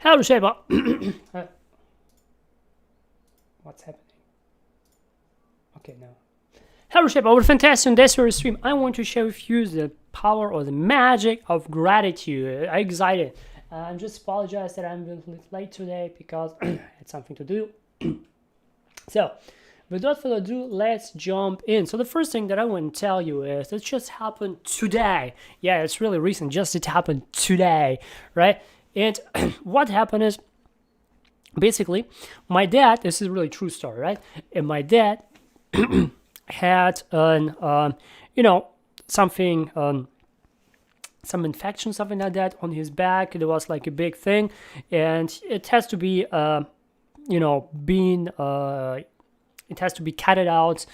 Hello, Sheba. What's happening? Okay, now. Hello, Sheba. Over fantastic day for stream. I want to share with you the power or the magic of gratitude. I'm excited. I'm just apologize that I'm a little late today because I had something to do. So, without further ado, let's jump in. So the first thing that I want to tell you is it just happened today. Yeah, it's really recent. Just it happened today, right? And what happened is, basically, my dad, this is a really true story, right? And my dad had an, something, some infection, something like that on his back. It was like a big thing. And it has to be, it has to be cutted out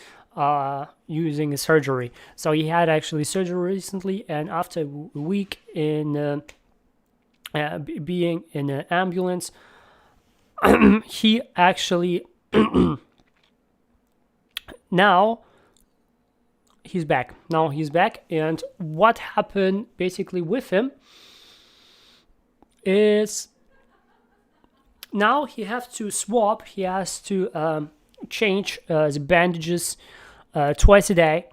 using a surgery. So he had actually surgery recently, and after a week in being in an ambulance, he actually now he's back. And what happened basically with him is now he has to swap. He has to change the bandages twice a day,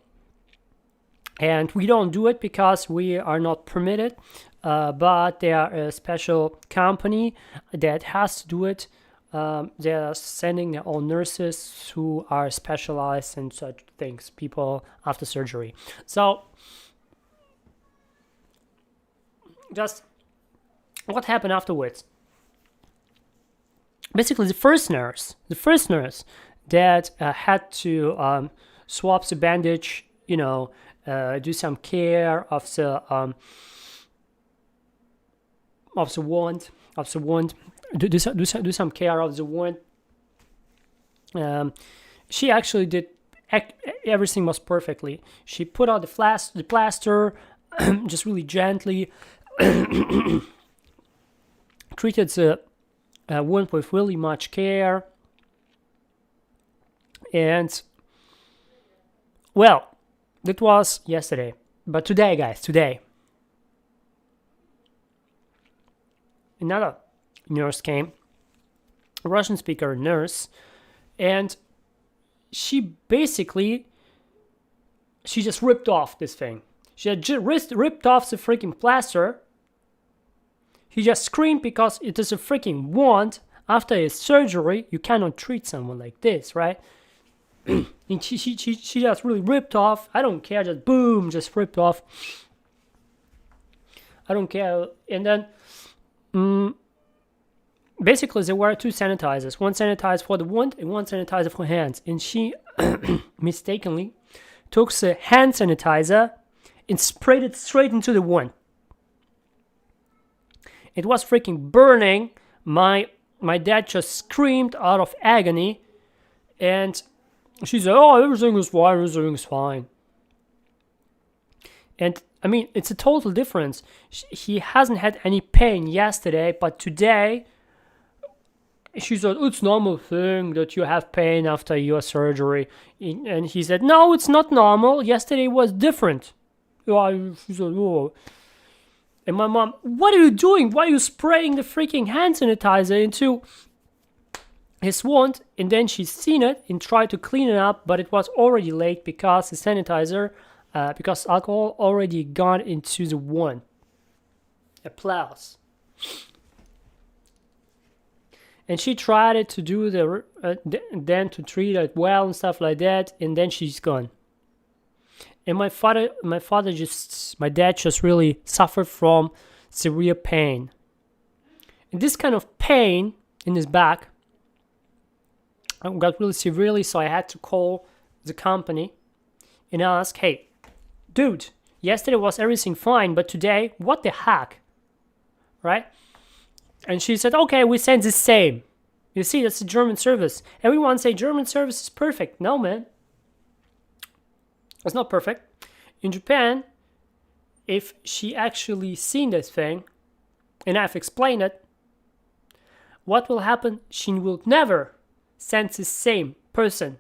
and we don't do it because we are not permitted, but they are a special company that has to do it. They are sending their own nurses who are specialized in such things, people after surgery. So just what happened afterwards? Basically, the first nurse that had to swap the bandage, do some care of the wound, do some care of the wound. She actually did everything was perfectly. She put out the plaster, just really gently treated the wound with really much care. And well, that was yesterday. But today, guys, another nurse came, a Russian speaker nurse, and she just ripped off this thing. She had just ripped off the freaking plaster. He just screamed because it is a freaking wound. After his surgery, you cannot treat someone like this, right? And she just really ripped off. I don't care, just boom, just ripped off. I don't care. And then basically there were two sanitizers. One sanitizer for the wound and one sanitizer for hands. And she mistakenly took the hand sanitizer and sprayed it straight into the wound. It was freaking burning. My dad just screamed out of agony, and she said, "Oh, everything is fine." And I mean, it's a total difference. He hasn't had any pain yesterday, but today, she said, "It's normal thing that you have pain after your surgery." And he said, "No, it's not normal. Yesterday was different." She said, "Oh." And my mom, "What are you doing? Why are you spraying the freaking hand sanitizer into his wound?" And then she's seen it and tried to clean it up, but it was already late because the sanitizer, because alcohol already gone into the wound. Applause. And she tried to do then to treat it well and stuff like that, and then she's gone. And my dad just really suffered from severe pain. And this kind of pain in his back got really severely, so I had to call the company and ask, "Hey, dude, yesterday was everything fine, but today, what the heck?" Right? And she said, "Okay, we send the same." You see, that's the German service. Everyone say German service is perfect. No, man. It's not perfect. In Japan, if she actually seen this thing, and I've explained it, what will happen? She will never send the same person,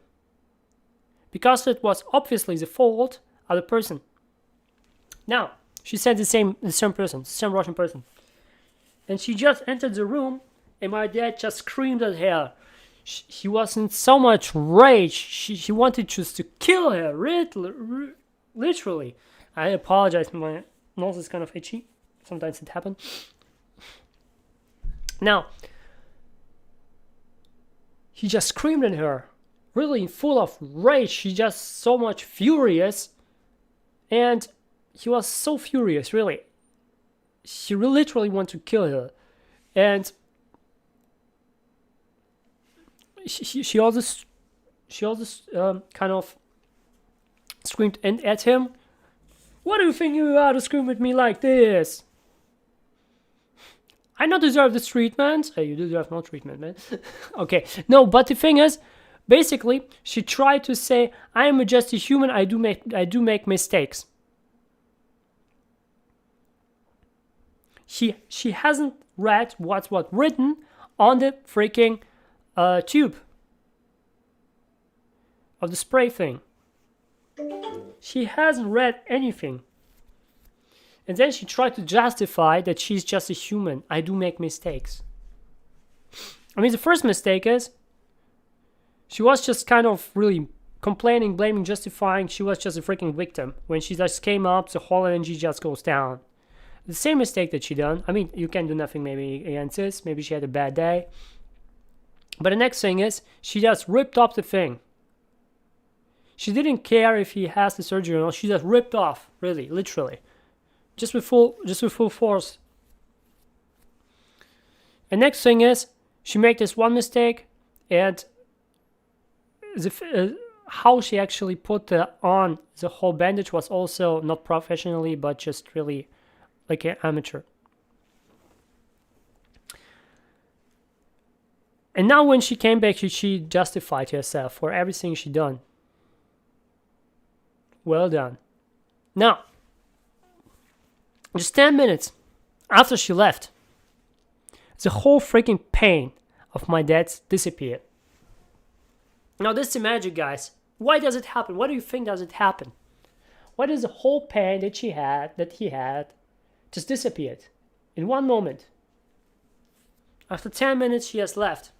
because it was obviously the fault of the person. Now, she sent the same Russian person, and she just entered the room And my dad just screamed at her. He was in so much rage. He wanted just to kill her, literally. I apologize, my nose is kind of itchy. Sometimes it happens. Now, he just screamed at her, really full of rage. He just so much furious. And he was so furious, really. He literally wanted to kill her. And she also kind of screamed at him. What do you think you are to scream at me like this? I don't deserve this treatment. You deserve no treatment, man. Okay, no, but the thing is, basically, she tried to say, I am just a human, I do make mistakes. She hasn't read what's written on the freaking tube of the spray thing. She hasn't read anything. And then she tried to justify that she's just a human. I do make mistakes. I mean, the first mistake is she was just kind of really complaining, blaming, justifying. She was just a freaking victim. When she just came up, the whole energy just goes down. The same mistake that she done. I mean, you can do nothing maybe against this. Maybe she had a bad day. But the next thing is, she just ripped off the thing. She didn't care if he has the surgery or not. She just ripped off, really, literally. Just with full force. And next thing is, she made this one mistake, and how she actually put on the whole bandage was also not professionally, but just really like an amateur. And now when she came back, she justified herself for everything she done. Well done. Now, just 10 minutes after she left, the whole freaking pain of my dad disappeared. Now this is the magic, guys. Why does it happen? What do you think does it happen? Why does the whole pain that he had, just disappeared in one moment? After 10 minutes, she has left.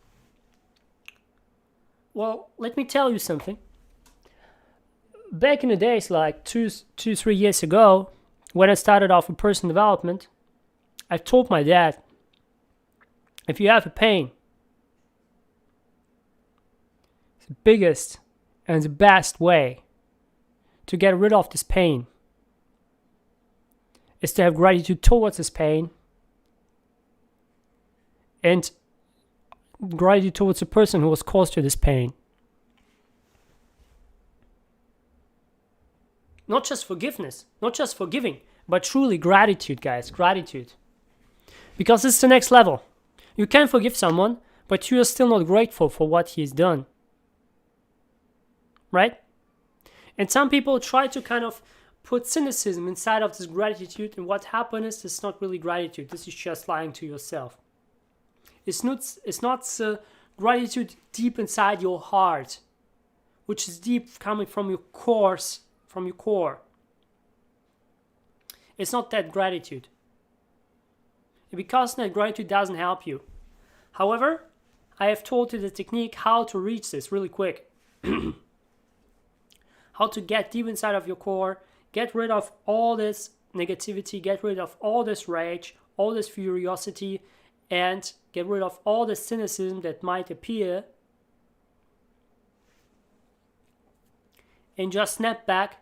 Well, let me tell you something. Back in the days, like 3 years ago, when I started off with personal development, I told my dad, if you have a pain, the biggest and the best way to get rid of this pain is to have gratitude towards this pain and gratitude towards the person who was caused to this pain. Not just forgiveness, not just forgiving, but truly gratitude, guys, gratitude. Because it's the next level. You can forgive someone, but you are still not grateful for what he's done. Right? And some people try to kind of put cynicism inside of this gratitude, and what happens is it's not really gratitude. This is just lying to yourself. It's not gratitude deep inside your heart, which is deep coming from your core. It's not that gratitude. Because that gratitude doesn't help you. However, I have told you the technique how to reach this really quick. How to get deep inside of your core, get rid of all this negativity, get rid of all this rage, all this furiosity, and get rid of all the cynicism that might appear, and just snap back,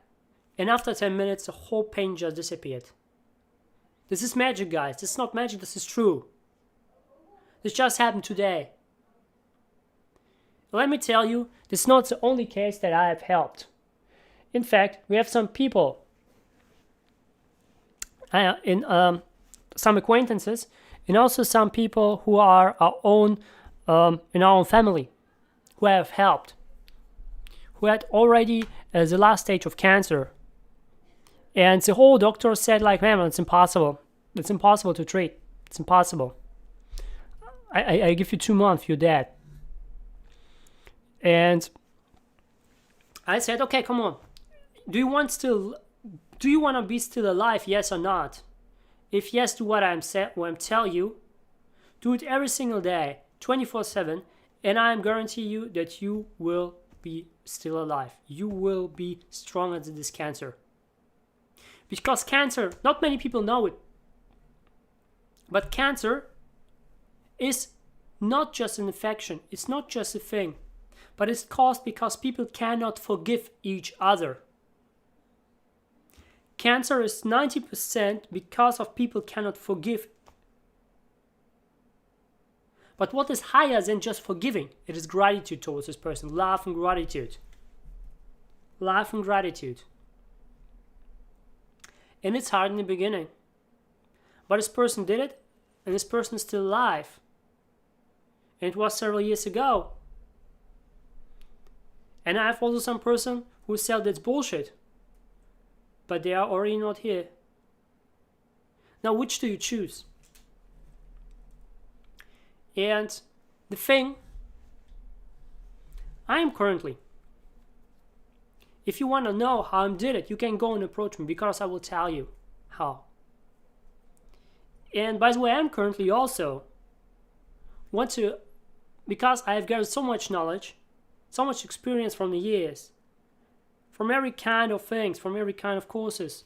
and after 10 minutes the whole pain just disappeared. This is magic, guys. This is not magic, this is true. This just happened today. Let me tell you, this is not the only case that I have helped. In fact, we have some people, some acquaintances, and also some people who are in our own family, who have helped, who had already the last stage of cancer. And the whole doctor said, like, man, it's impossible. It's impossible to treat. It's impossible. I give you 2 months, you're dead. And I said, okay, come on. Do you want to be still alive? Yes or not? If yes to what I'm telling you, Do it every single day, 24/7, and I guarantee you that you will be still alive. You will be strong against this cancer. Because cancer, not many people know it, but cancer is not just an infection, it's not just a thing, but it's caused because people cannot forgive each other. Cancer is 90% because of people cannot forgive. But what is higher than just forgiving? It is gratitude towards this person, love and gratitude. Love and gratitude. And it's hard in the beginning. But this person did it, and this person is still alive. And it was several years ago. And I have also some person who said that's bullshit. But they are already not here. Now, which do you choose? And the thing, I am currently, if you want to know how I did it, you can go and approach me because I will tell you how. And by the way, I'm currently also want to, because I have gathered so much knowledge, so much experience from the years, from every kind of things, from every kind of courses,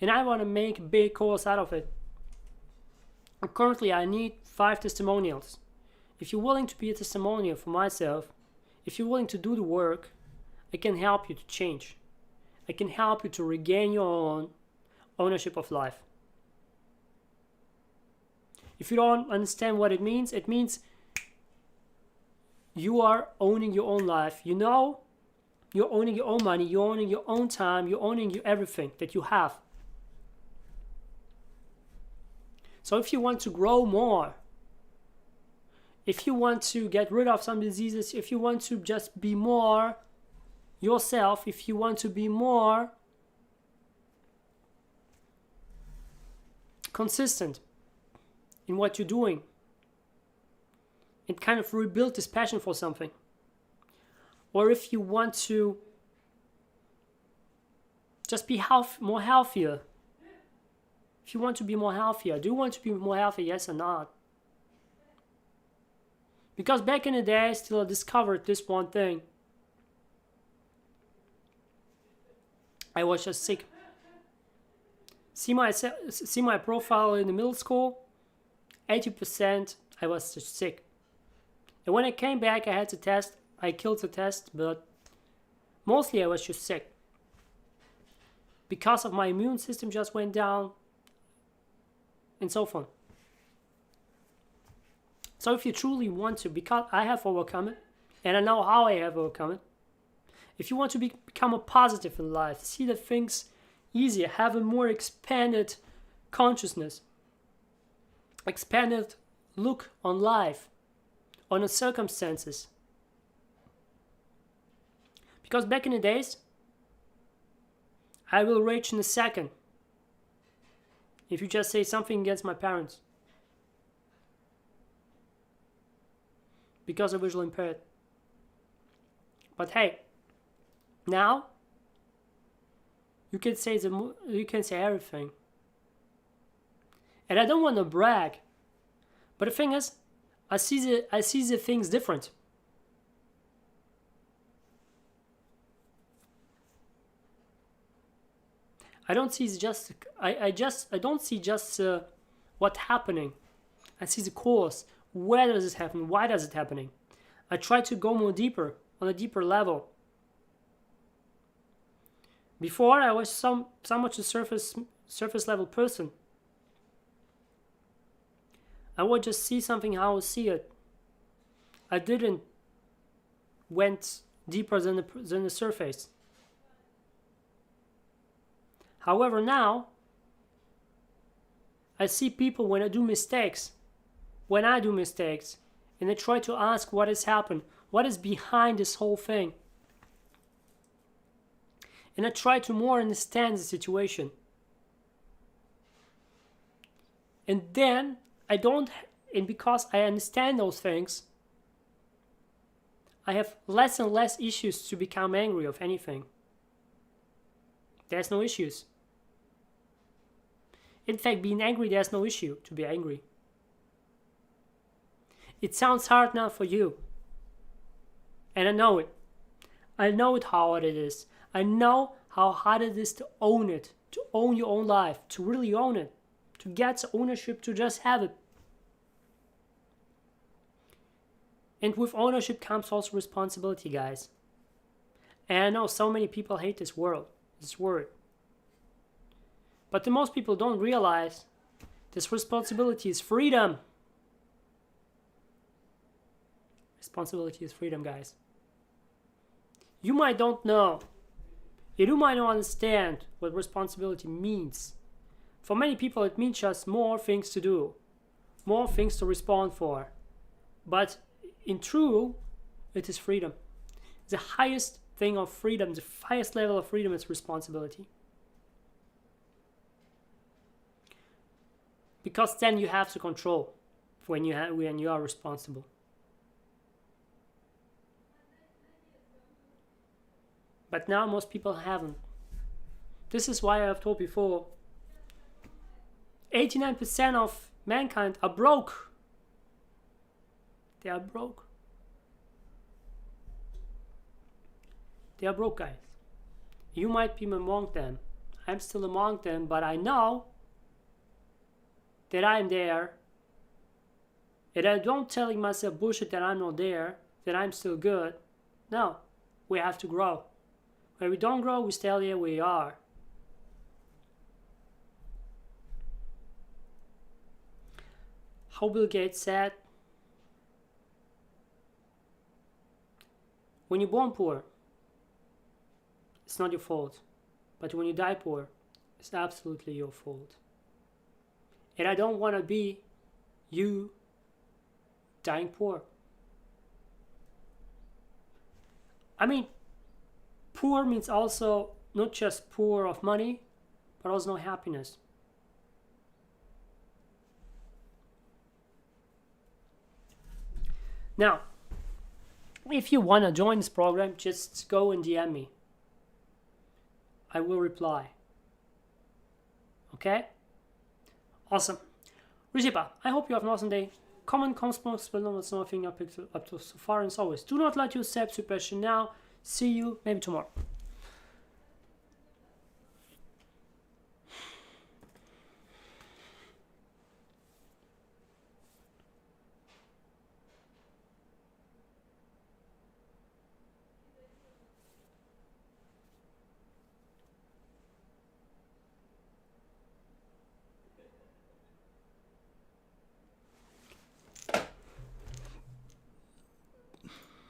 and I want to make a big course out of it. And currently, I need 5 testimonials. If you're willing to be a testimonial for myself, if you're willing to do the work, I can help you to change. I can help you to regain your own ownership of life. If you don't understand what it means you are owning your own life. You know, you're owning your own money, you're owning your own time, you're owning everything that you have. So if you want to grow more, if you want to get rid of some diseases, if you want to just be more yourself, if you want to be more consistent in what you're doing, and kind of rebuild this passion for something, or if you want to just be more healthier, if you want to be more healthier, do you want to be more healthy, yes or not? Because back in the day, I still discovered this one thing. I was just sick. See my profile in the middle school, 80% I was just sick. And when I came back, I had to test. I killed the test, but mostly I was just sick. Because of my immune system just went down, and so forth. So if you truly want to, because I have overcome it, and I know how I have overcome it, if you want to become a positive in life, see the things easier, have a more expanded consciousness, expanded look on life, on the circumstances. Because back in the days, I will rage in a second if you just say something against my parents. Because I'm visually impaired. But hey, now you can say everything. And I don't want to brag, but the thing is, I see the things different. I don't see just what's happening. I see the cause. Where does it happen? Why does it happening? I try to go more deeper, on a deeper level. Before I was so much a surface level person. I would just see something how I see it. I didn't went deeper than the surface. However, now I see people when I do mistakes, and I try to ask what has happened, what is behind this whole thing. And I try to more understand the situation. And then because I understand those things, I have less and less issues to become angry of anything. There's no issues. In fact, being angry, there's no issue to be angry. It sounds hard now for you. And I know it. I know it how hard it is. I know how hard it is to own it, to own your own life, to really own it, to get ownership, to just have it. And with ownership comes also responsibility, guys. And I know so many people hate this word. But the most people don't realize this responsibility is freedom. Responsibility is freedom, guys. You might don't know. You might not understand what responsibility means. For many people, it means just more things to do, more things to respond for. But in true, it is freedom. The highest thing of freedom, the highest level of freedom is responsibility. Because then you have to control when you are responsible. But now most people haven't. This is why I've told before, 89% of mankind are broke. They are broke. They are broke, guys. You might be among them. I'm still among them, but I know that I'm there. And I don't telling myself bullshit that I'm not there, that I'm still good. No, we have to grow. When we don't grow, we stay there we are. How Bill Gates said, when you're born poor, it's not your fault. But when you die poor, it's absolutely your fault. And I don't want to be you dying poor. I mean, poor means also not just poor of money, but also no happiness. Now, if you want to join this program, just go and DM me. I will reply. Okay? Awesome. Rishipa, I hope you have an awesome day. Comment, comments below. That's nothing I picked up to so far, and as always, do not let yourself suppression now. See you maybe tomorrow.